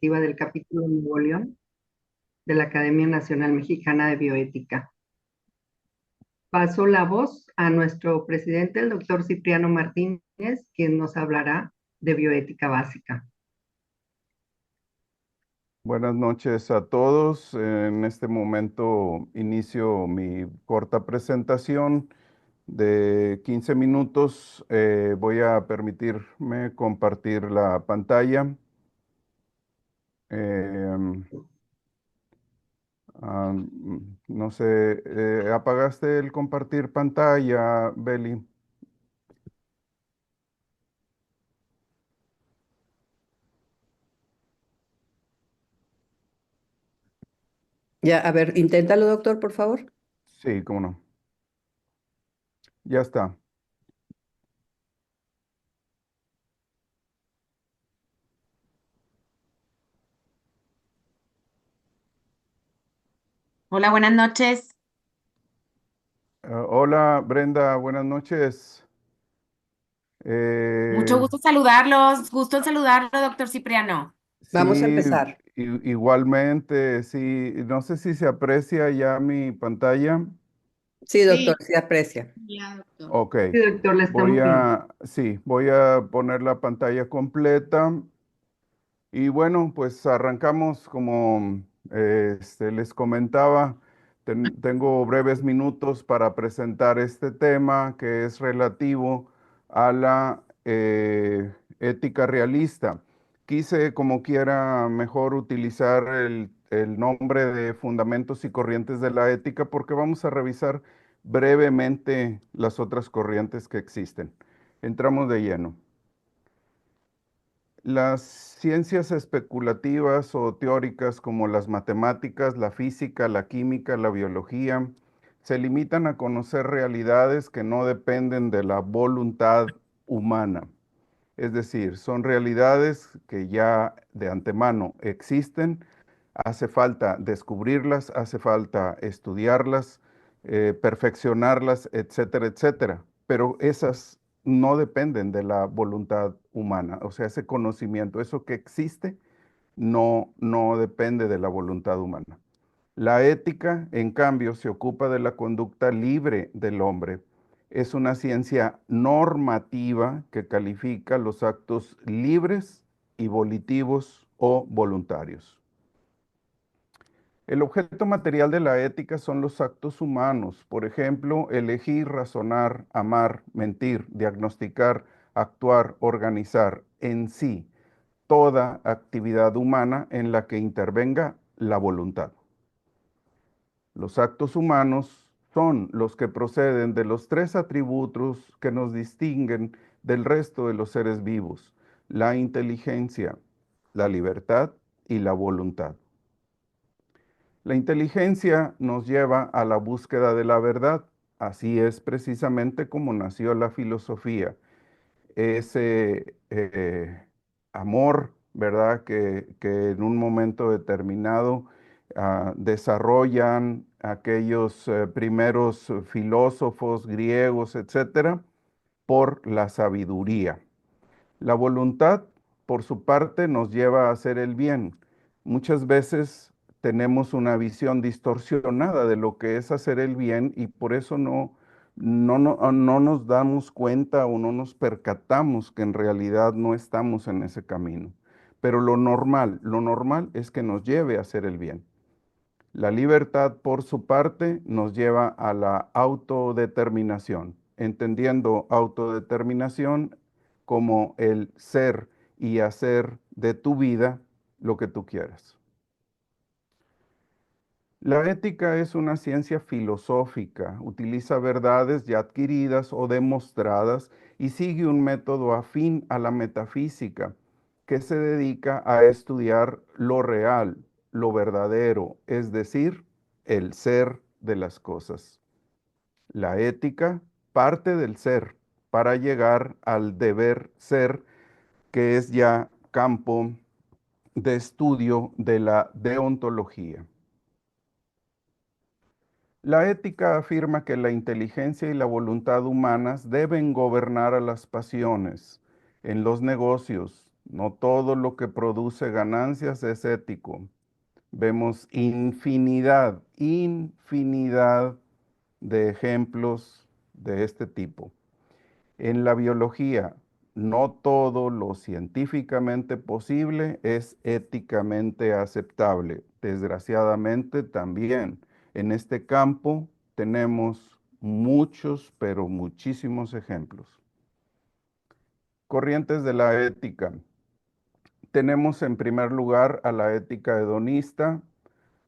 ejecutiva del capítulo Nuevo León de la Academia Nacional Mexicana de Bioética. Paso la voz a nuestro presidente, el doctor Cipriano Martínez, quien nos hablará de bioética básica. Buenas noches a todos. En este momento inicio mi corta presentación de 15 minutos. Voy a permitirme compartir la pantalla. Em, no sé, ¿apagaste el compartir pantalla, Beli? Ya, a ver, inténtalo, doctor, por favor. Sí, cómo no. Ya está. Hola, buenas noches. Hola, Brenda, buenas noches. Mucho gusto saludarlos. Gusto en saludarlo, doctor Cipriano. Vamos a Sí, empezar. igualmente, sí, no sé si se aprecia ya mi pantalla. Sí, doctor, Sí, se aprecia. ya, doctor. Ok, Sí, doctor, la estamos viendo. sí, voy a poner la pantalla completa. Y bueno, pues arrancamos como les comentaba, tengo breves minutos para presentar este tema que es relativo a la ética realista. Quise como quiera mejor utilizar el nombre de Fundamentos y Corrientes de la Ética porque vamos a revisar brevemente las otras corrientes que existen. Entramos de lleno. Las ciencias especulativas o teóricas como las matemáticas, la física, la química, la biología, se limitan a conocer realidades que no dependen de la voluntad humana. Es decir, son realidades que ya de antemano existen, hace falta descubrirlas, hace falta estudiarlas, perfeccionarlas, etcétera, etcétera. Pero esas no dependen de la voluntad humana. O sea, ese conocimiento, eso que existe, no depende de la voluntad humana. La ética, en cambio, se ocupa de la conducta libre del hombre. Es una ciencia normativa que califica los actos libres y volitivos o voluntarios. El objeto material de la ética son los actos humanos, por ejemplo, elegir, razonar, amar, mentir, diagnosticar, actuar, organizar, en sí, toda actividad humana en la que intervenga la voluntad. Los actos humanos son los que proceden de los tres atributos que nos distinguen del resto de los seres vivos: la inteligencia, la libertad y la voluntad. La inteligencia nos lleva a la búsqueda de la verdad. Así es precisamente como nació la filosofía. Ese amor, ¿verdad? Que en un momento determinado desarrollan aquellos primeros filósofos griegos, etcétera, por la sabiduría. La voluntad, por su parte, nos lleva a hacer el bien. Muchas veces tenemos una visión distorsionada de lo que es hacer el bien y por eso no nos damos cuenta o no nos percatamos que en realidad no estamos en ese camino. Pero lo normal es que nos lleve a hacer el bien. La libertad, por su parte, nos lleva a la autodeterminación, entendiendo autodeterminación como el ser y hacer de tu vida lo que tú quieras. La ética es una ciencia filosófica, utiliza verdades ya adquiridas o demostradas y sigue un método afín a la metafísica, que se dedica a estudiar lo real, lo verdadero, es decir, el ser de las cosas. La ética parte del ser para llegar al deber ser, que es ya campo de estudio de la deontología. La ética afirma que la inteligencia y la voluntad humanas deben gobernar a las pasiones, en los negocios, No todo lo que produce ganancias es ético. Vemos infinidad de ejemplos de este tipo. En la biología, no todo lo científicamente posible es éticamente aceptable. Desgraciadamente también en este campo tenemos muchos, pero muchísimos ejemplos. Corrientes de la ética. Tenemos en primer lugar a la ética hedonista,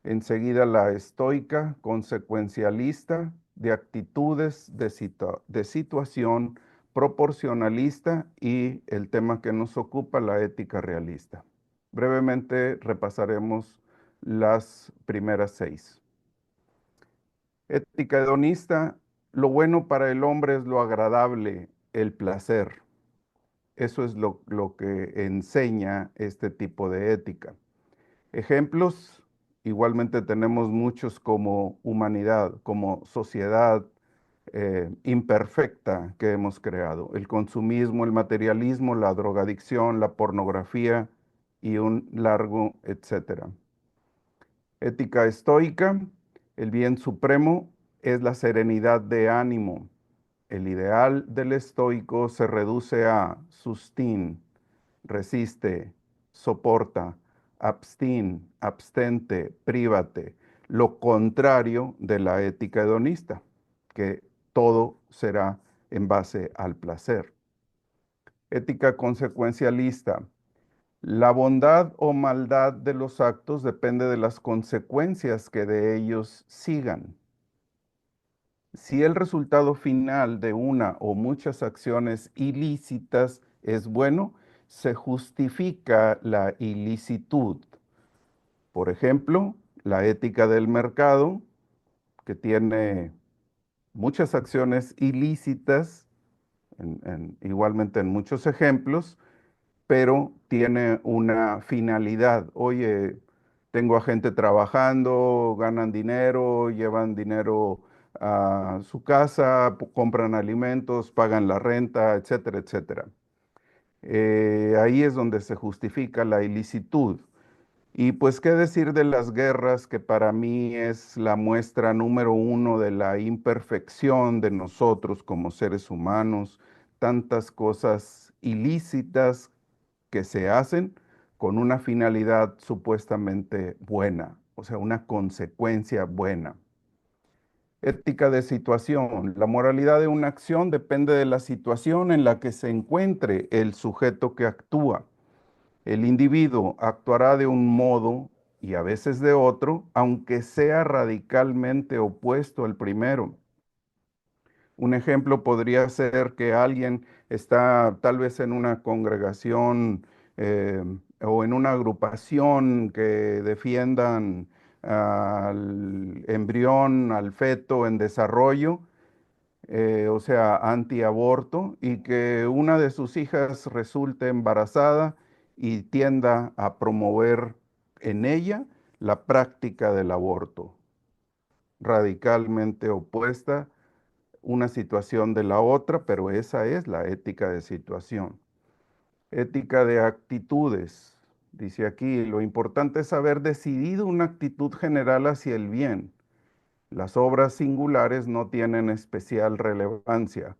enseguida la estoica, consecuencialista, de actitudes, de situación, proporcionalista y el tema que nos ocupa, la ética realista. Brevemente repasaremos las primeras 6. Ética hedonista, lo bueno para el hombre es lo agradable, el placer. Eso es lo que enseña este tipo de ética. Ejemplos, igualmente tenemos muchos como humanidad, como sociedad imperfecta que hemos creado. El consumismo, el materialismo, la drogadicción, la pornografía y un largo etcétera. Ética estoica, el bien supremo es la serenidad de ánimo. El ideal del estoico se reduce a sustín, resiste, soporta, abstín, abstente, prívate, lo contrario de la ética hedonista, que todo será en base al placer. Ética consecuencialista. La bondad o maldad de los actos depende de las consecuencias que de ellos sigan. Si el resultado final de una o muchas acciones ilícitas es bueno, se justifica la ilicitud. Por ejemplo, la ética del mercado, que tiene muchas acciones ilícitas, igualmente en muchos ejemplos, pero tiene una finalidad. Oye, tengo a gente trabajando, ganan dinero, llevan dinero a su casa, compran alimentos, pagan la renta, etcétera, etcétera. Ahí es donde se justifica la ilicitud. Y pues qué decir de las guerras, que para mí es la muestra número 1 de la imperfección de nosotros como seres humanos, tantas cosas ilícitas que se hacen con una finalidad supuestamente buena, o sea, una consecuencia buena. Ética de situación. La moralidad de una acción depende de la situación en la que se encuentre el sujeto que actúa. El individuo actuará de un modo y a veces de otro, aunque sea radicalmente opuesto al primero. Un ejemplo podría ser que alguien está tal vez en una congregación o en una agrupación que defiendan al embrión, al feto en desarrollo, o sea, antiaborto, y que una de sus hijas resulte embarazada y tienda a promover en ella la práctica del aborto, radicalmente opuesta una situación de la otra, pero esa es la ética de situación. Ética de actitudes. Dice aquí, lo importante es haber decidido una actitud general hacia el bien. Las obras singulares no tienen especial relevancia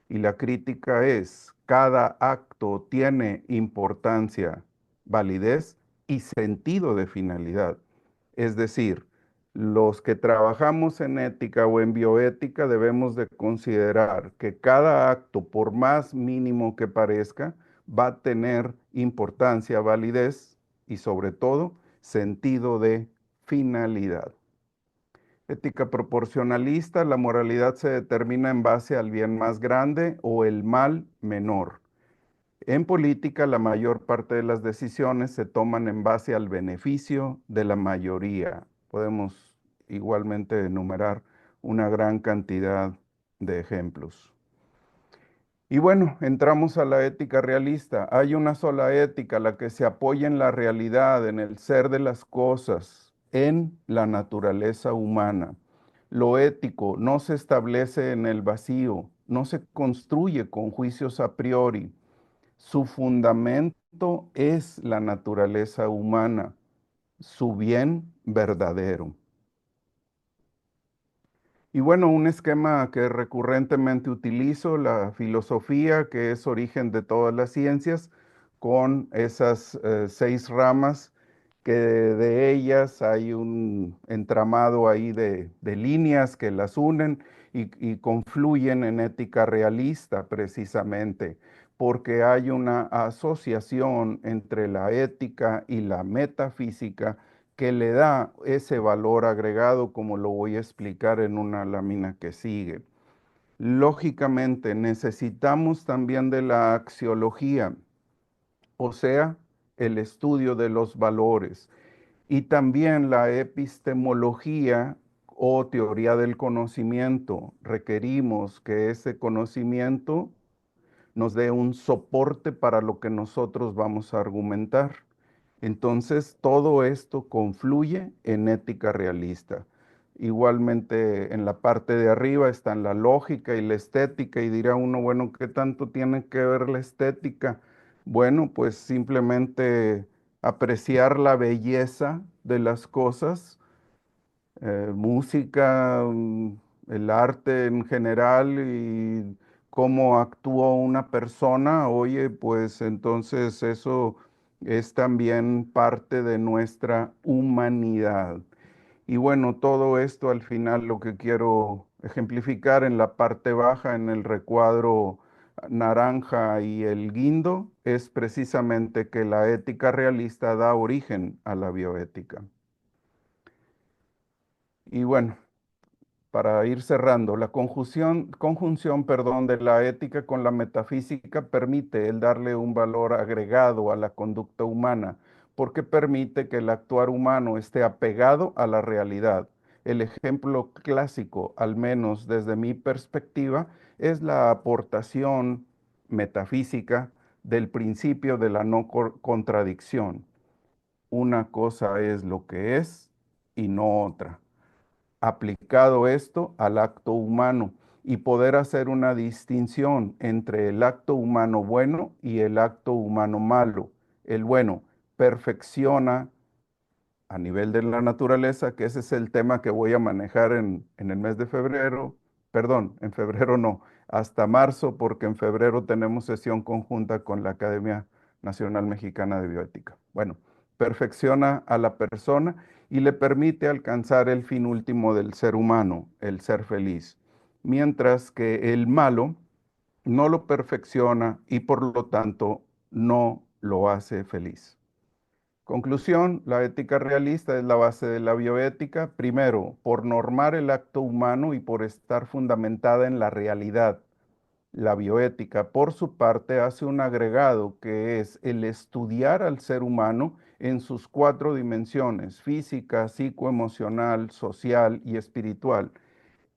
y la crítica es, cada acto tiene importancia, validez y sentido de finalidad. Es decir, los que trabajamos en ética o en bioética debemos de considerar que cada acto, por más mínimo que parezca, va a tener importancia, validez y sobre todo sentido de finalidad. Ética proporcionalista, la moralidad se determina en base al bien más grande o el mal menor. En política, la mayor parte de las decisiones se toman en base al beneficio de la mayoría. Podemos igualmente enumerar una gran cantidad de ejemplos. Y bueno, entramos a la ética realista. Hay una sola ética, la que se apoya en la realidad, en el ser de las cosas, en la naturaleza humana. Lo ético no se establece en el vacío, no se construye con juicios a priori. Su fundamento es la naturaleza humana, su bien verdadero. Y bueno, un esquema que recurrentemente utilizo, la filosofía, que es origen de todas las ciencias, con esas 6 ramas, que de ellas hay un entramado ahí de líneas que las unen y confluyen en ética realista precisamente, porque hay una asociación entre la ética y la metafísica que le da ese valor agregado, como lo voy a explicar en una lámina que sigue. Lógicamente, necesitamos también de la axiología, o sea, el estudio de los valores, y también la epistemología o teoría del conocimiento. Requerimos que ese conocimiento nos dé un soporte para lo que nosotros vamos a argumentar. Entonces, todo esto confluye en ética realista. Igualmente, en la parte de arriba están la lógica y la estética, y dirá uno, bueno, ¿qué tanto tiene que ver la estética? Bueno, pues simplemente apreciar la belleza de las cosas, música, el arte en general y cómo actúa una persona, oye, pues entonces eso es también parte de nuestra humanidad. Y bueno, todo esto al final lo que quiero ejemplificar en la parte baja, en el recuadro naranja y el guindo, es precisamente que la ética realista da origen a la bioética. Y bueno, para ir cerrando, la conjunción, perdón, de la ética con la metafísica permite el darle un valor agregado a la conducta humana, porque permite que el actuar humano esté apegado a la realidad. El ejemplo clásico, al menos desde mi perspectiva, es la aportación metafísica del principio de la no contradicción. Una cosa es lo que es y no otra. Aplicado esto al acto humano y poder hacer una distinción entre el acto humano bueno y el acto humano malo. El bueno perfecciona a nivel de la naturaleza, que ese es el tema que voy a manejar en el mes de febrero, perdón, en febrero no, hasta marzo, porque en febrero tenemos sesión conjunta con la Academia Nacional Mexicana de Bioética. Bueno, perfecciona a la persona y le permite alcanzar el fin último del ser humano, el ser feliz. Mientras que el malo no lo perfecciona y por lo tanto no lo hace feliz. Conclusión, la ética realista es la base de la bioética, primero, por normar el acto humano y por estar fundamentada en la realidad. La bioética, por su parte, hace un agregado que es el estudiar al ser humano en sus 4 dimensiones, física, psicoemocional, social y espiritual,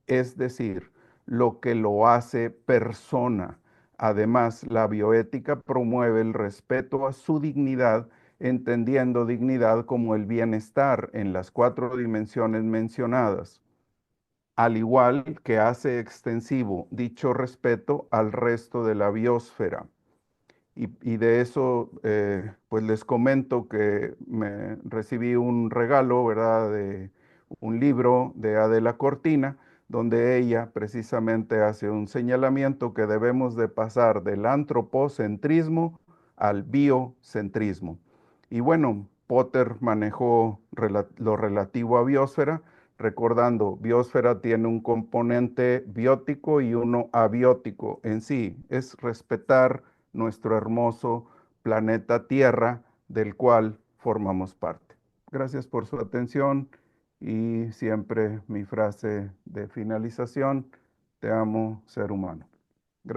es decir, lo que lo hace persona. Además, la bioética promueve el respeto a su dignidad, entendiendo dignidad como el bienestar en las 4 dimensiones mencionadas, al igual que hace extensivo dicho respeto al resto de la biosfera. Y de eso, pues les comento que me recibí un regalo, ¿verdad? De un libro de Adela Cortina, donde ella precisamente hace un señalamiento que debemos de pasar del antropocentrismo al biocentrismo. Y bueno, Potter manejó lo relativo a biosfera, recordando, biosfera tiene un componente biótico y uno abiótico en sí, es respetar nuestro hermoso planeta Tierra, del cual formamos parte. Gracias por su atención y siempre mi frase de finalización, te amo, ser humano.